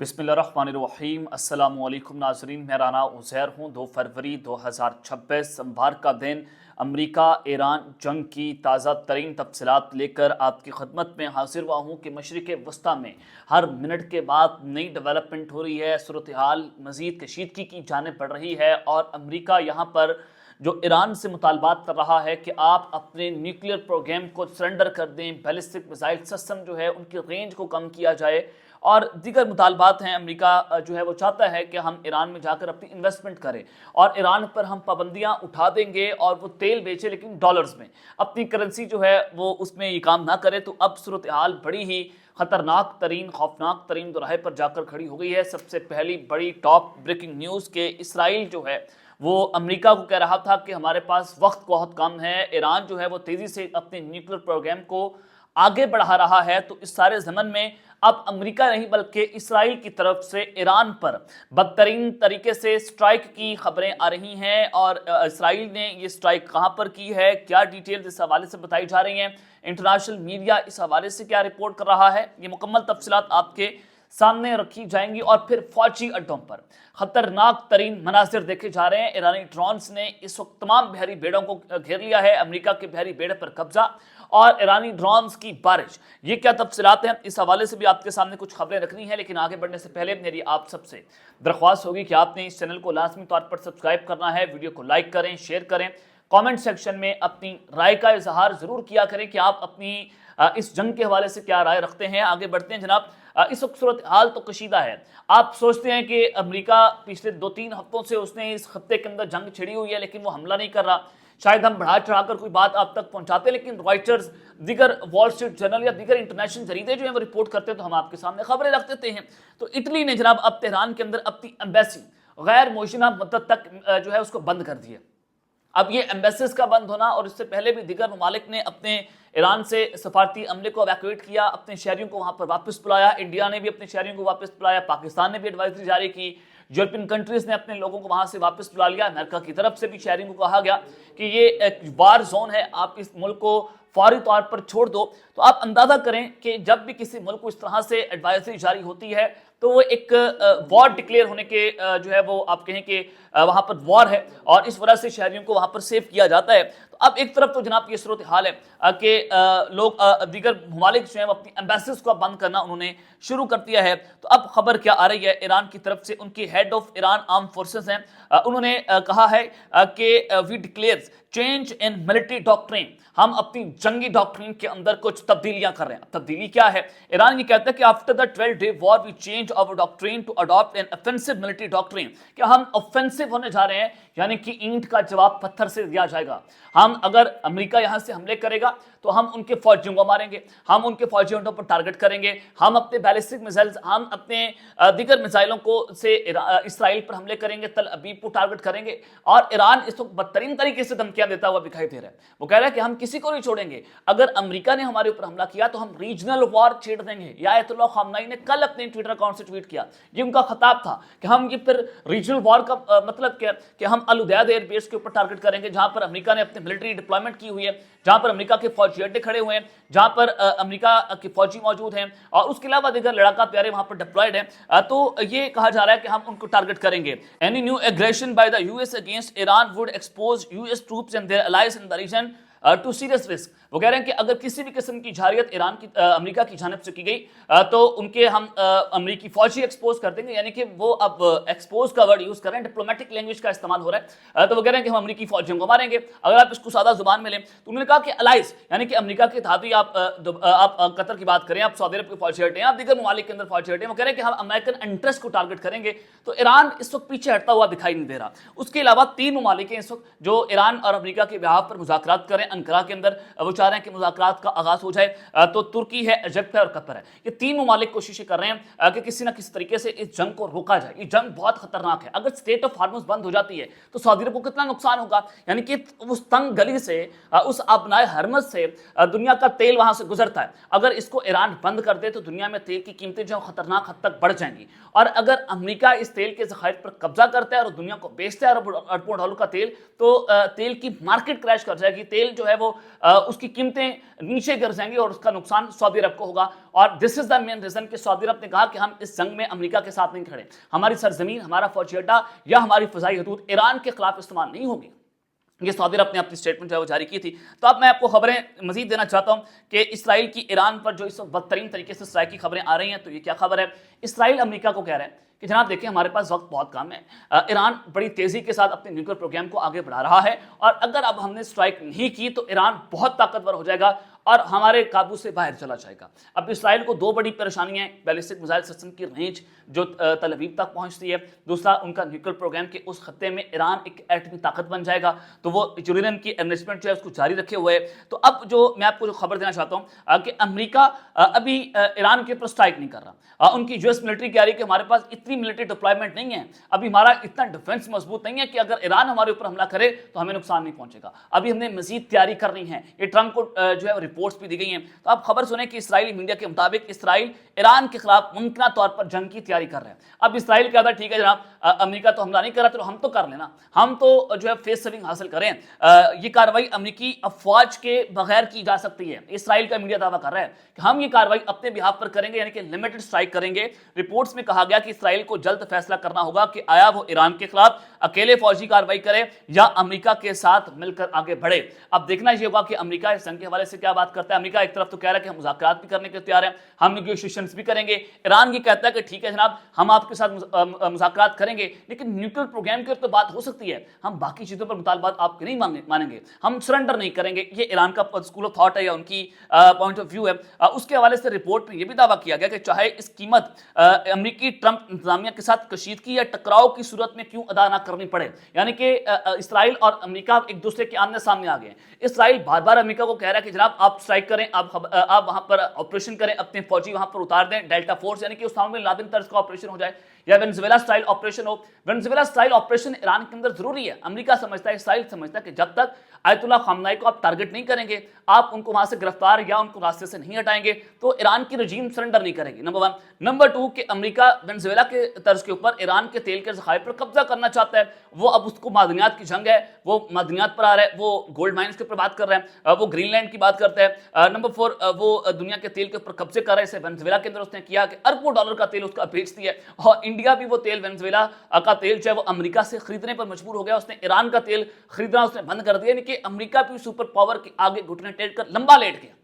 बिस्मिल्लाहिर्रहमानिर्रहीम। अस्सलाम वालेकुम नाज़रीन, मैं राना उज़ैर हूँ। 2 फरवरी 2026 सोमवार का दिन अमेरिका ईरान जंग की ताज़ा तरीन तफसीलात लेकर आपकी खदमत में हाजिर हुआ हूँ कि मशरिक़ वस्ता में हर मिनट के बाद नई डेवलपमेंट हो रही है। सूरत हाल मज़ीद कशीदगी की जानिब बढ़ रही है और अमेरिका यहाँ पर जो ईरान से मुतालबात कर रहा है कि आप अपने न्यूक्लियर प्रोग्राम को सरेंडर कर दें, बैलिस्टिक मिसाइल सिस्टम जो है उनकी रेंज को कम किया जाए और दीगर मुतालबात हैं। अमेरिका जो है वो चाहता है कि हम ईरान में जाकर अपनी इन्वेस्टमेंट करें और ईरान पर हम पाबंदियां उठा देंगे और वो तेल बेचे लेकिन डॉलर्स में, अपनी करेंसी जो है वो उसमें ये काम ना करे। तो अब सूरत हाल बड़ी ही खतरनाक तरीन खौफनाक तरीन दोराहे पर जाकर खड़ी हो गई है। सबसे पहली बड़ी टॉप ब्रेकिंग न्यूज़ के इसराइल जो है वो अमेरिका को कह रहा था कि हमारे पास वक्त बहुत कम है। ईरान जो है वो तेज़ी से अपने न्यूक्लियर प्रोग्राम को आगे बढ़ा रहा है। तो इस सारे ज़मन में अब अमेरिका नहीं बल्कि इसराइल की तरफ से ईरान पर बदतरीन तरीके से स्ट्राइक की खबरें आ रही हैं। और इसराइल ने ये स्ट्राइक कहां पर की है, क्या डिटेल्स इस हवाले से बताई जा रही हैं, इंटरनेशनल मीडिया इस हवाले से क्या रिपोर्ट कर रहा है, ये मुकम्मल तफसीलात आपके सामने रखी जाएंगी। और फिर फौजी अड्डों पर खतरनाक तरीन मनाजिर देखे जा रहे हैं। ईरानी ड्रोन्स ने इस वक्त तमाम बहरी बेड़ों को घेर लिया है, अमेरिका के बहरी बेड़े पर कब्जा और ईरानी ड्रोन्स की बारिश। ये क्या तफसीलात हैं, इस हवाले से भी आपके सामने कुछ खबरें रखनी है। लेकिन आगे बढ़ने से पहले मेरी आप सबसे दरख्वास्त होगी कि आपने इस चैनल को लाजमी तौर पर सब्सक्राइब करना है, वीडियो को लाइक करें, शेयर करें, कमेंट सेक्शन में अपनी राय का इजहार जरूर किया करें कि आप अपनी इस जंग के हवाले से क्या राय रखते हैं। आगे बढ़ते हैं जनाब। इस वक्त सूरत हाल तो कशीदा है। आप सोचते हैं कि अमेरिका पिछले 2-3 हफ्तों से उसने इस खत्ते के अंदर जंग छिड़ी हुई है लेकिन वो हमला नहीं कर रहा। शायद हम बढ़ा चढ़ाकर कोई बात आप तक पहुंचाते, लेकिन रॉयटर्स, दीगर वॉल स्ट्रीट जर्नल या दीगर इंटरनेशनल जरीदे जो है वो रिपोर्ट करते हैं तो हम आपके सामने खबरें रख देते हैं। तो इटली ने जनाब अब तेहरान के अंदर अपनी एम्बेसी गैर मुयसना मुद्दत तक जो है उसको बंद कर दी है। अब ये एम्बेसीज का बंद होना और इससे पहले भी दीगर ममालिक ने अपने ईरान से सफारती अमले को एवैक्यूएट किया, अपने शहरियों को वहां पर वापस बुलाया। इंडिया ने भी अपने शहरियों को वापस बुलाया, पाकिस्तान ने भी एडवाइजरी जारी की, यूरोपियन कंट्रीज ने अपने लोगों को वहां से वापस बुला लिया। अमेरिका की तरफ से भी शहरियों को कहा गया कि ये एक वार जोन है, आप इस मुल्क को फौरी तौर पर छोड़ दो। तो आप अंदाजा करें कि जब भी किसी मुल्क को इस तरह से एडवाइजरी जारी होती है तो वो एक वॉर डिक्लेयर होने के जो है वो आप कहें कि वहां पर वॉर है और इस वजह से शहरियों को वहां पर सेव किया जाता है। तो अब एक तरफ तो जनाब ये सूरत हाल है कि लोग दीगर ममालिक जो है अपनी एम्बेसीज को बंद करना उन्होंने शुरू कर दिया है। तो अब खबर क्या आ रही है, ईरान की तरफ से उनके head of Iran arm forces हैं, उन्होंने कहा है कि we declare change in military doctrine, हम अपनी जंगी डॉक्ट्रिन के अंदर कुछ तब्दीलियां कर रहे हैं। तब्दीली क्या है? ईरान ये कहता है कि after the 12-day war we change our doctrine to adopt an offensive military doctrine, कि हम ऑफेंसिव होने जा रहे हैं, यानी कि ईंट का जवाब पत्थर से दिया जाएगा। हम अगर अमेरिका यहां से हमले करेगा तो हम उनके फौजियों को मारेंगे, हम उनके फौजी अड्डों पर टारगेट करेंगे, हम अपने बैलिस्टिक मिसाइल्स, हम अपने दीगर मिसाइलों को से इसराइल पर हमले करेंगे, तल अबीब को टारगेट करेंगे। और ईरान इस वक्त बदतरीन तरीके से धमकियां देता हुआ दिखाई दे रहा है। वो कह रहा है कि हम किसी को नहीं छोड़ेंगे, अगर अमेरिका ने हमारे ऊपर हमला किया तो हम रीजनल वॉर छेड़ देंगे। या आयतुल्लाह खामनाई ने कल अपने ट्विटर अकाउंट से ट्वीट किया, ये उनका खिताब था कि हम ये फिर रीजनल वॉर का मतलब क्या कि हम अल उदैद एयरबेस के ऊपर टारगेट करेंगे जहां पर अमेरिका ने अपनी मिलिट्री डिप्लॉयमेंट की हुई है, जहां पर अमेरिका के फौजी अड्डे खड़े हुए हैं, जहां पर अमेरिका के फौजी मौजूद हैं और उसके अलावा दीगर लड़ाका प्यारे वहां पर डिप्लॉयड हैं। तो ये कहा जा रहा है कि हम उनको टारगेट करेंगे। Any new aggression by the US against Iran would expose US troops and their allies in the region to serious risk. वो कह रहे हैं कि अगर किसी भी किस्म की जारियत ईरान की अमेरिका की जानिब से की गई तो उनके हम अमेरिकी फौजी एक्सपोज कर देंगे, यानी कि वो अब एक्सपोज का वर्ड यूज कर रहे हैं, डिप्लोमेटिक लैंग्वेज का इस्तेमाल हो रहा है। तो वो कह रहे हैं कि हम अमेरिकी फौजियों को मारेंगे। अगर आप इसको सादा जुबान में लें तो उन्होंने कहा कि अलाइज यानी कि अमेरिका के धाती, आप कतर की बात करें, आप सऊदी अरब के फौजी अड्डे हैं, आप दीगर ममालिक के अंदर फौजी अड्डे हैं, वो कह रहे हैं कि हम अमेरिकन इंटरेस्ट को टारगेट करेंगे। तो ईरान इस वक्त पीछे हटता हुआ दिखाई नहीं दे रहा। उसके अलावा 3 ममालिक हैं इस वक्त जो ईरान और अमेरिका के बिहाफ पर मुज़ाकरात करें अंकारा के अंदर, वो चाह रहे हैं कि मुज़ाकरात का आगाज हो जाए। तो तुर्की है, इजिप्ट है और कतर है। ये 3 ममालिक कोशिशें कर रहे हैं कि किसी ना किसी तरीके से इस जंग को रोका जाए। ये जंग बहुत खतरनाक है। अगर स्टेट ऑफ हार्मस बंद हो जाती है तो सऊदी अरब को कितना नुकसान होगा, यानी कि उस तंग गली से, उस अपनाए हरमस से दुनिया का तेल वहां से गुजरता है। अगर इसको ईरान बंद कर दे तो दुनिया में तेल की कीमतें जो खतरनाक हद तक बढ़ जाएंगी। और अगर अमेरिका इस तेल के ज़खायर पर कब्जा करता है और दुनिया को बेचता है अरबों डॉलर का तेल, तो तेल की मार्केट क्रैश कर जाएगी। तेल जो है वो उसकी कीमतें नीचे गिर जाएंगी और उसका नुकसान सऊदी अरब को होगा। और this is the main reason कि सऊदी अरब ने कहा कि हम इस जंग में अमेरिका के साथ नहीं खड़े, हमारी सरजमीन, हमारा फौजी अड्डा या हमारी फजाई हदूद ईरान के खिलाफ इस्तेमाल नहीं होगी। ये सऊदी अरब ने अपनी स्टेटमेंट जो है वो जारी की थी। तो अब मैं आपको खबरें मजीद देना चाहता हूं कि इसराइल की ईरान पर जो इस बदतरीन तरीके से स्ट्राइक की खबरें आ रही हैं, तो ये क्या खबर है? इसराइल अमेरिका को कह रहा है कि जनाब देखिए, हमारे पास वक्त बहुत कम है, ईरान बड़ी तेजी के साथ अपने न्यूक्लियर प्रोग्राम को आगे बढ़ा रहा है, और अगर अब हमने स्ट्राइक नहीं की तो ईरान बहुत ताकतवर हो जाएगा और हमारे काबू से बाहर चला जाएगा। अब इसराइल को दो बड़ी परेशानियां हैं, बैलिस्टिक मिसाइल सिस्टम की रेंज जो तल अवीव तक पहुंचती है, दूसरा उनका न्यूक्लियर प्रोग्राम के उस खत्ते में ईरान एक एटमी ताकत बन जाएगा, तो वो यूरेनियम की एनरिचमेंट जो है उसको जारी रखे हुए है। तो अब जो मैं आपको जो खबर देना चाहता हूं कि अमेरिका अभी ईरान के ऊपर स्ट्राइक नहीं कर रहा। उनकी यूएस मिलिट्री कह रही है कि हमारे पास इतनी मिलिट्री डिप्लॉयमेंट नहीं है, अभी हमारा इतना डिफेंस मजबूत नहीं है कि अगर ईरान हमारे ऊपर हमला करे तो हमें नुकसान नहीं पहुंचेगा, अभी हमने मजीद तैयारी करनी है। ये ट्रंप को जो है रिपोर्ट्स भी दी गई हैं। तो आप खबर सुने कि इसराइली मीडिया के मुताबिक इसराइल ईरान के खिलाफ मुमकिन तौर पर जंग की तैयारी कर रहे हैं। अब इसराइल कहता है ठीक है जनाब, अमेरिका तो हमला नहीं कर रहा, तो हम तो कर लेना, हम तो जो है फेस सेविंग हासिल करें, ये कार्रवाई अमेरिकी अफवाज के बगैर की जा सकती है। इसराइल का मीडिया दावा कर रहा है कि हम ये कार्रवाई अपने बिहाफ पर करेंगे, यानी कि लिमिटेड स्ट्राइक करेंगे। रिपोर्ट्स में कहा गया कि इसराइल को जल्द फैसला करना होगा कि आया वो ईरान के खिलाफ अकेले फौजी कार्रवाई करे या अमेरिका के साथ मिलकर आगे बढ़े। अब देखना ये होगा कि अमेरिका इस जंग के हवाले से क्या बात करता है। अमेरिका एक तरफ तो कह रहा है कि हम मुज़ाकरात भी करने के तैयार हैं, हम नेगोशिएशंस भी करेंगे। ईरान ये कहता है कि ठीक है जनाब, हम आपके साथ मुज़ाकरात करेंगे, लेकिन न्यूक्लियर प्रोग्राम की तो बात हो सकती है, हम बाकी चीज़ों पर मुतालबात आपके नहीं मानेंगे, हम सरेंडर नहीं करेंगे। ये ईरान का स्कूल ऑफ थॉट है या उनकी पॉइंट ऑफ व्यू है। उसके हवाले से रिपोर्ट में यह भी दावा किया गया कि चाहे इस कीमत अमेरिकी ट्रंप इंतजामिया के साथ कशीदगी या टकराव की सूरत में क्यों अदा ना करनी पड़े, यानी कि इसराइल और अमेरिका एक दूसरे के आमने सामने आ गए। इसराइल बार बार अमेरिका को कह रहा है कि जनाब आप स्ट्राइक करें, आप वहां पर ऑपरेशन करें, अपने फौजी वहां पर उतार दें, डेल्टा फोर्स, यानी कि उसामा बिन लादेन तर्ज का ऑपरेशन हो जाए या वेनेजुएला स्टाइल ऑपरेशन हो। वेनेजुएला स्टाइल ऑपरेशन ईरान के अंदर जरूरी है। अमेरिका समझता है, इसराइल समझता है कि जब तक आयतुल्लाह खामनाई को आप टारगेट नहीं करेंगे, आप उनको वहां से गिरफ्तार या उनको रास्ते से नहीं हटाएंगे, तो ईरान की रजीम सरेंडर नहीं करेगी, नंबर वन। नंबर टू कि अमेरिका वेनेजुएला के तर्ज के ऊपर ईरान के तेल के ज़खायर पर कब्जा करना चाहता है। वो अब उसको मादनियात की जंग है, वो मादनियात पर आ रहा है, वो गोल्ड माइंस के ऊपर बात कर रहा है, वो ग्रीनलैंड की बात करता है। नंबर फोर, वो दुनिया के तेल के ऊपर कब्जे कर रहा है। इसे वेनेजुएला के अंदर उसने किया कि अरबों डॉलर का तेल उसका बेचती है, और इंडिया भी वो तेल वेनेजुएला का तेल जो है वो अमेरिका से खरीदने पर मजबूर हो गया। उसने ईरान का तेल खरीदना उसने बंद कर दिया, यानी कि अमेरिका भी सुपर पावर के आगे घुटने टेक कर लंबा लेट गया।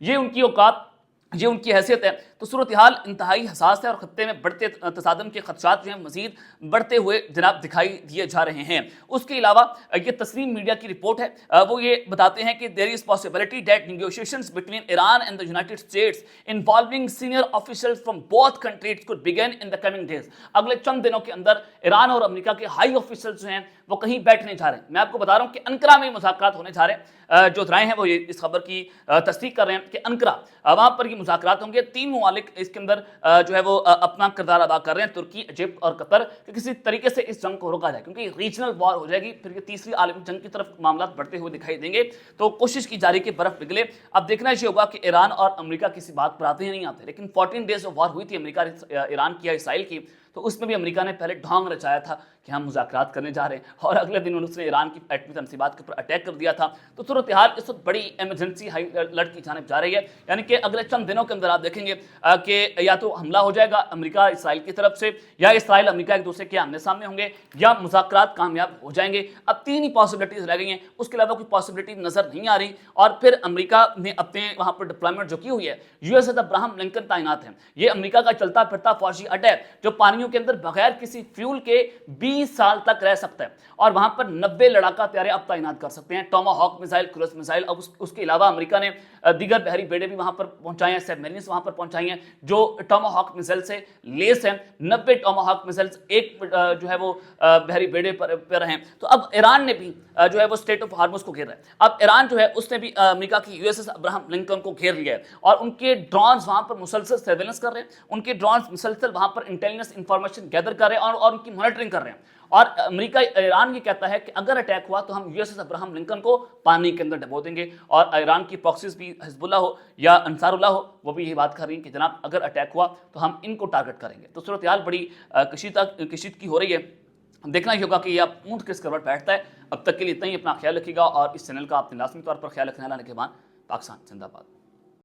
ये उनकी औकात, ये उनकी हैसियत है। तो सूरत हाल इंतहाई हसास है और खत्ते में बढ़ते तसादम के खदशात जो हैं मजीद बढ़ते हुए जनाब दिखाई दिए जा रहे हैं। उसके अलावा ये तस्लीम मीडिया की रिपोर्ट है, वो ये बताते हैं कि there is possibility that negotiations between Iran and the United States involving senior officials from both countries could begin in the coming days. अगले चंद दिनों के अंदर ईरान और अमेरिका के हाई ऑफिशियल्स जो हैं वो कहीं बैठने जा रहे हैं। मैं आपको बता रहा हूँ कि अंकरा में मुज़ाकरात होने जा रहे हैं। जो राय हैं वो ये इस खबर की तस्दीक कर रहे हैं कि अंकरा वहाँ पर ये मुज़ाकरात होंगे। तीन ममालिक इसके अंदर जो है वो अपना किरदार अदा कर रहे हैं, तुर्की, इजिप्ट और कतर, कि किसी तरीके से इस जंग को रोका जाए, क्योंकि रीजनल वॉर हो जाएगी, फिर ये तीसरी आलमी जंग की तरफ मामला बढ़ते हुए दिखाई देंगे। तो कोशिश की जा रही कि बर्फ पिघले। अब देखना ये होगा कि ईरान और अमेरिका किसी बात पर आते हैं नहीं आते, लेकिन 14 डेज ऑफ वॉर हुई थी अमेरिका ईरान की या इसराइल की, तो उसमें भी अमेरिका ने पहले ढोंग रचाया था कि हम मुज़ाकरात करने जा रहे हैं, और अगले दिन उसने ईरान की एटमी तनसीबात के ऊपर अटैक कर दिया था। तो सूरत हाल इस वक्त बड़ी इमरजेंसी हाई अलर्ट की जानिब जा रही है, यानी कि अगले चंद दिनों के अंदर आप देखेंगे कि या तो हमला हो जाएगा अमेरिका इसराइल की तरफ से, या इसराइल अमेरिका एक दूसरे के आमने सामने होंगे, या मुज़ाकरात कामयाब हो जाएंगे। अब तीन ही पॉसिबिलिटीज रह गई हैं, उसके अलावा कोई पॉसिबिलिटी नजर नहीं आ रही। और फिर अमेरिका ने अपने वहां पर डिप्लॉयमेंट जो की हुई है, यूएसएस अब्राहम लिंकन तैनात है। ये अमेरिका का चलता फिरता फौजी अड्डा है जो पानियों के अंदर बगैर किसी फ्यूल के 20 साल तक रह सकता है, और वहां पर 90 लड़ाका तैयारे अब तैनात कर सकते हैं, टोमाहॉक मिसाइल, क्रूज मिसाइल। अब उसके अलावा अमेरिका ने दीगर बहरी बेड़े भी वहां पर पहुंचाए हैं, सबमरीन्स वहां पर पहुंचाई हैं जो टोमाहॉक मिसाइल से लेस हैं। 90 टोमाहॉक मिसाइल्स एक जो है वो बहरी बेड़े पर हैं। तो अब ईरान ने भी जो है वो स्टेट ऑफ हार्मस को घेर रहा है। अब ईरान जो है उसने भी अमेरिका की यूएसएस अब्राहम लिंकन को घेर लिया है, और उनके ड्रोन्स वहां पर मुसलसल सर्वेलेंस कर रहे हैं, उनके ड्रोन्स मुसलसल वहां पर इंटेलिजेंस इंफॉर्मेशन गैदर कर रहे हैं और उनकी मॉनिटरिंग कर रहे हैं। और अमेरिका, ईरान ये कहता है कि अगर अटैक हुआ तो हम यूएसएस अब्राहम लिंकन को पानी के अंदर डबो देंगे। और ईरान की प्रॉक्सीज भी, हिजबुल्लाह हो या अंसारुल्लाह हो, वो भी यही बात कर रही है कि जनाब अगर अटैक हुआ तो हम इनको टारगेट करेंगे। तो सूरत हाल बड़ी कशीदगी हो रही है। देखना ही होगा कि यह ऊंट किस करवट बैठता है। अब तक के लिए इतना ही। अपना ख्याल रखिएगा, और इस चैनल का आपने लाजमी तौर पर ख्याल रखना के बाद پاکستان زندہ باد.